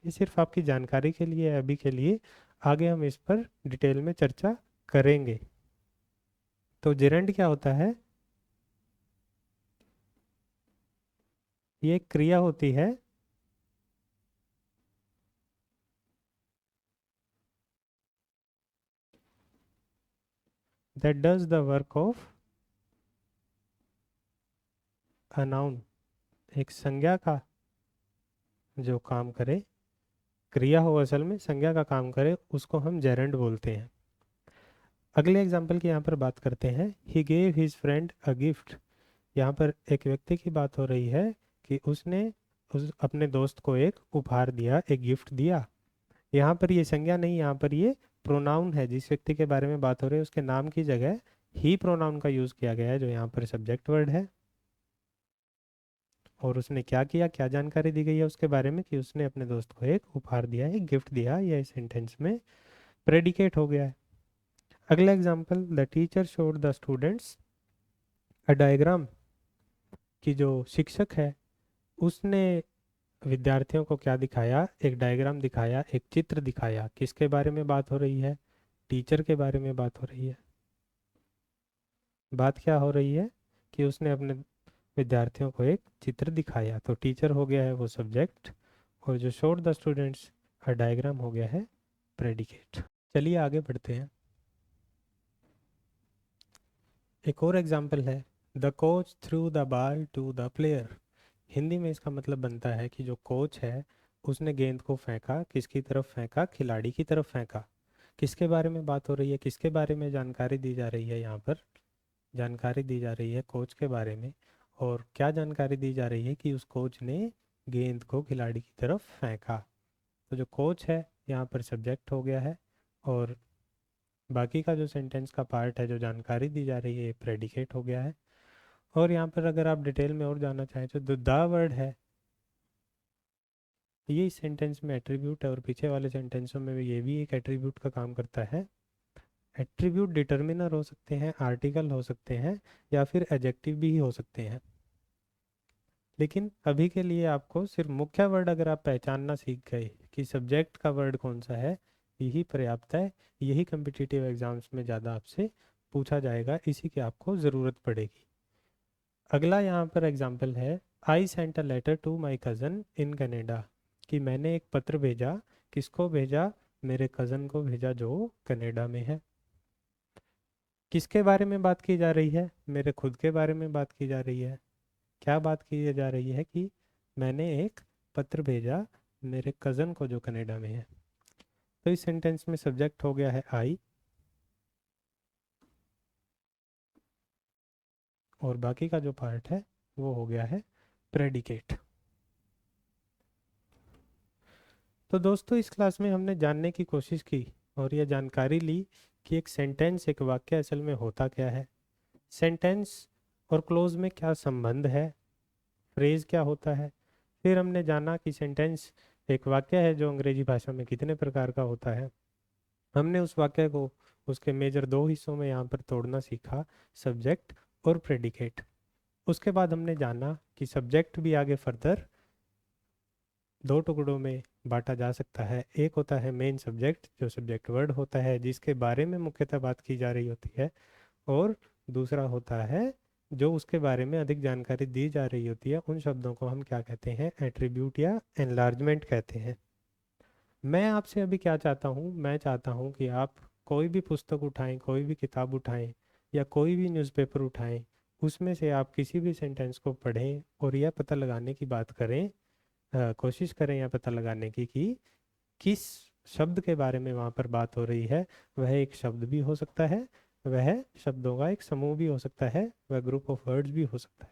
ये सिर्फ आपकी जानकारी के लिए है अभी के लिए, आगे हम इस पर डिटेल में चर्चा करेंगे। तो जेरंड क्या होता है? ये एक क्रिया होती है that does the work of a noun, एक संज्ञा का जो काम करे, क्रिया हो असल में, संज्ञा का काम करे, उसको हम जेरंड बोलते हैं। अगले एग्जाम्पल की यहाँ पर बात करते हैं, he gave his friend a gift. यहाँ पर एक व्यक्ति की बात हो रही है कि उसने उस अपने दोस्त को एक उपहार दिया, एक गिफ्ट दिया। यहाँ पर ये संज्ञा नहीं, यहाँ पर ये प्रोनाउन है। जिस व्यक्ति के बारे में बात हो रही है उसके नाम की जगह ही प्रोनाउन का यूज किया गया है, जो यहाँ पर सब्जेक्ट वर्ड है। और उसने क्या किया, क्या जानकारी दी गई है उसके बारे में, कि उसने अपने दोस्त को एक उपहार दिया, एक गिफ्ट दिया। यह सेंटेंस में प्रेडिकेट हो गया है। अगला example, the teacher showed the students a diagram, कि जो शिक्षक है उसने विद्यार्थियों को क्या दिखाया? एक डायग्राम दिखाया, एक चित्र दिखाया। किसके बारे में बात हो रही है? टीचर के बारे में बात हो रही है। बात क्या हो रही है कि उसने अपने विद्यार्थियों को एक चित्र दिखाया। तो टीचर हो गया है वो सब्जेक्ट, और जो showed the students a diagram हो गया है प्रेडिकेट। चलिए आगे बढ़ते हैं। एक और एग्जाम्पल है, the coach through the ball to the player. Hindi में इसका मतलब बनता है कि जो कोच है उसने गेंद को फेंका, किसकी तरफ फेंका? खिलाड़ी की तरफ फेंका। किसके बारे में बात हो रही है? किसके बारे में जानकारी दी जा रही है? यहाँ पर जानकारी दी जा रही है कोच के बारे में। और क्या जानकारी दी जा रही है? कि उस कोच ने गेंद को खिलाड़ी की तरफ फेंका। तो जो कोच है यहाँ पर सब्जेक्ट हो गया है, और बाकी का जो सेंटेंस का पार्ट है, जो जानकारी दी जा रही है, ये प्रेडिकेट हो गया है। और यहाँ पर अगर आप डिटेल में और जानना चाहें तो द वर्ड है, ये इस सेंटेंस में एट्रीब्यूट है, और पीछे वाले सेंटेंसों में भी ये भी एक एट्रीब्यूट का काम करता है। एट्रीब्यूट डिटर्मिनर हो सकते हैं, आर्टिकल हो सकते हैं, या फिर एडजेक्टिव भी हो सकते हैं। लेकिन अभी के लिए आपको सिर्फ मुख्य वर्ड अगर आप पहचानना सीख गए कि सब्जेक्ट का वर्ड कौन सा है, यही पर्याप्त है। यही कम्पिटिटिव एग्जाम्स में ज़्यादा आपसे पूछा जाएगा, इसी की आपको ज़रूरत पड़ेगी। अगला यहाँ पर एग्जाम्पल है, I sent a letter to my cousin in Canada, कि मैंने एक पत्र भेजा। किसको भेजा? मेरे कज़न को भेजा जो कनाडा में है। किसके बारे में बात की जा रही है? मेरे खुद के बारे में बात की जा रही है। क्या बात की जा रही है? कि मैंने एक पत्र भेजा मेरे कज़न को जो कनाडा में है। तो इस सेंटेंस में सब्जेक्ट हो गया है आई, और बाकी का जो पार्ट है वो हो गया है प्रेडिकेट। तो दोस्तों, इस क्लास में हमने जानने की कोशिश की और यह जानकारी ली कि एक सेंटेंस, एक वाक्य असल में होता क्या है, सेंटेंस और क्लोज में क्या संबंध है, फ्रेज क्या होता है। फिर हमने जाना कि सेंटेंस एक वाक्य है जो अंग्रेजी भाषा में कितने प्रकार का होता है। हमने उस वाक्य को उसके मेजर दो हिस्सों में यहाँ पर तोड़ना सीखा, सब्जेक्ट और प्रेडिकेट। उसके बाद हमने जाना कि सब्जेक्ट भी आगे फर्दर दो टुकड़ों में बांटा जा सकता है। एक होता है मेन सब्जेक्ट, जो सब्जेक्ट वर्ड होता है जिसके बारे में मुख्यतः बात की जा रही होती है, और दूसरा होता है जो उसके बारे में अधिक जानकारी दी जा रही होती है। उन शब्दों को हम क्या कहते हैं? एट्रीब्यूट या एनलार्जमेंट कहते हैं। मैं आपसे अभी क्या चाहता हूँ? मैं चाहता हूँ कि आप कोई भी पुस्तक उठाएं, कोई भी किताब उठाएं, या कोई भी न्यूज़पेपर उठाएं, उसमें से आप किसी भी सेंटेंस को पढ़ें और यह पता लगाने की बात करें, कोशिश करें यह पता लगाने की कि किस शब्द के बारे में वहाँ पर बात हो रही है। वह एक शब्द भी हो सकता है, वह शब्दों का एक समूह भी हो सकता है, वह ग्रुप ऑफ वर्ड्स भी हो सकता है।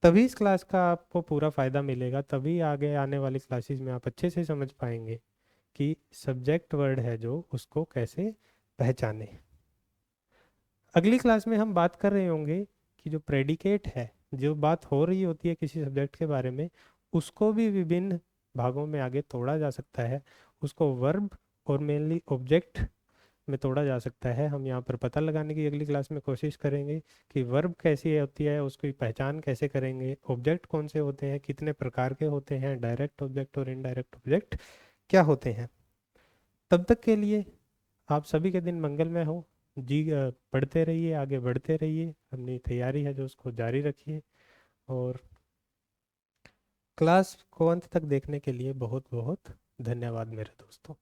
तभी इस क्लास का आपको पूरा फायदा मिलेगा, तभी आगे आने वाली क्लासेस में आप अच्छे से समझ पाएंगे कि सब्जेक्ट वर्ड है जो, उसको कैसे पहचाने। अगली क्लास में हम बात कर रहे होंगे कि जो प्रेडिकेट है, जो बात हो रही होती है किसी सब्जेक्ट के बारे में, उसको भी विभिन्न भागों में आगे तोड़ा जा सकता है। उसको वर्ब और मेनली ऑब्जेक्ट में तोड़ा जा सकता है। हम यहाँ पर पता लगाने की अगली क्लास में कोशिश करेंगे कि वर्ब कैसी होती है, उसकी पहचान कैसे करेंगे, ऑब्जेक्ट कौन से होते हैं, कितने प्रकार के होते हैं, डायरेक्ट ऑब्जेक्ट और इनडायरेक्ट ऑब्जेक्ट क्या होते हैं। तब तक के लिए आप सभी के दिन मंगलमय हो जी। पढ़ते रहिए, आगे बढ़ते रहिए, अपनी तैयारी है जो उसको जारी रखिए, और क्लास को अंत तक देखने के लिए बहुत बहुत धन्यवाद मेरे दोस्तों।